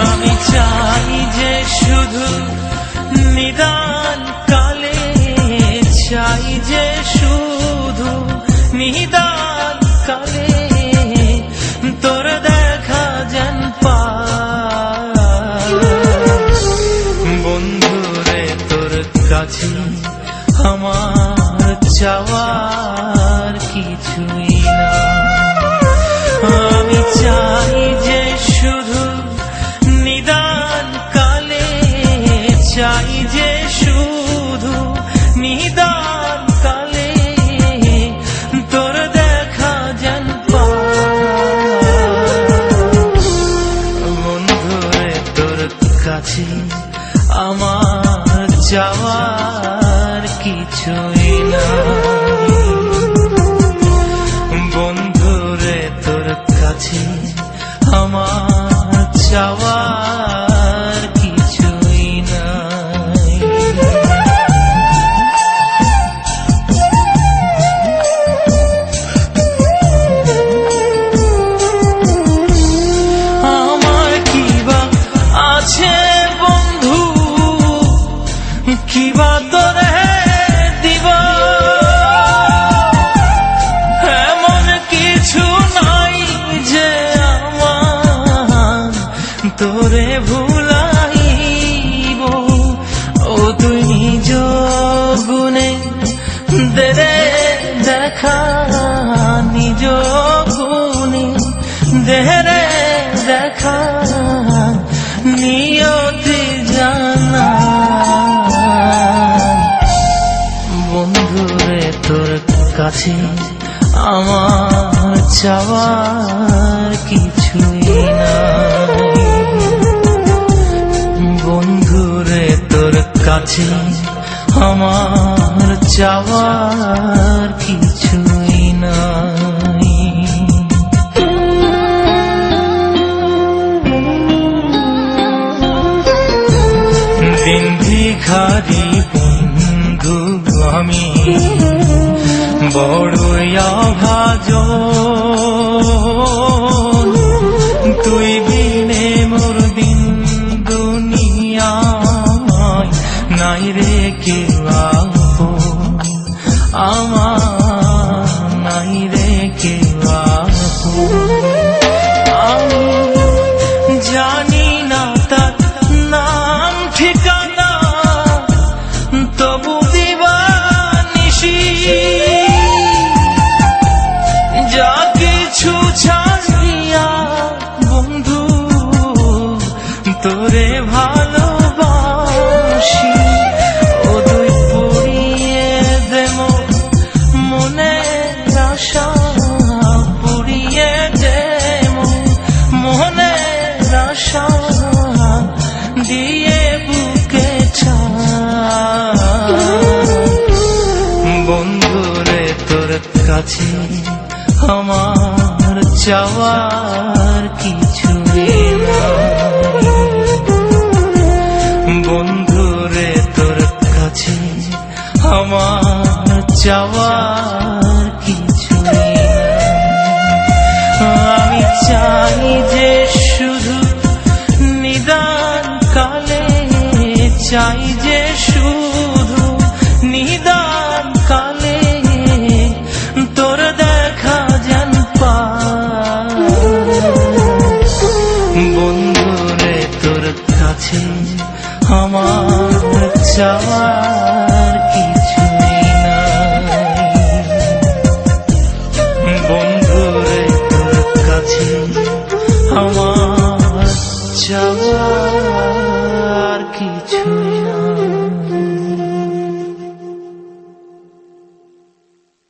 আমি চাই যে শুধু নিদান কালে, চাই যে শুধু নিদান কালে তোর দেখা যেন পাই। বন্ধুরে তোর কাছে আমার চাওয়ার কিছুই না। আমি চাই যে শুধু নিদান কালে, চাই যে শুধু নিদান কালে তোর দেখা যেন পাই। বন্ধুরে তোর কাছে আমার যাওয়ার কিছুই না। বন্ধুরে তোর কাছে আমার চাওয়ার কিছুই নাই। আমার কিবা আছে বন্ধু, কিবা তোরে দিব, এমন কিছু নাই যে আমার তোরে ভুলাইব। ও তুই নিজ গুণে দে দেখা, নিজ গুণে দে দেখা, নিয়তি জানা। বন্ধুরে তোর কাছে আমার চাওয়ার কিছুই নাই। বন্ধুরে তোর কাছে আমার চাওয়ার কিছুই নাই। দিন ভিখারি বন্ধু আমি, বড়ই অভাজন। তুই বিনে মোর দিন দুনিয়ায় নাই রে কেউ আপন, আমার নাই রে কেউ আপন। আমি জানি না তার নাম ঠিকানা, তবু দিবানিশি যা কিছু ছাড়িয়া বন্ধু তোরে ভালোবাসি। ও তুই পুড়িয়ে দেব মনের আশা, পুড়িয়ে দেব মনের আশা, দিয়ে বুকে ছাই। বন্ধুরে তোর কাছে আমার চাওয়ার কিছুই নাই। বন্ধুরে তোর কাছে আমার চাওয়ার কিছুই নাই। আমি চাই যে শুধু নিদান কালে, চাই যে শুধু নিদান কালে তোর দেখা যেন পাই। বন্ধুরে তোর কাছে আমার চাওয়ার কিছুই নাই। বন্ধুরে তোর কাছে আমার চাওয়া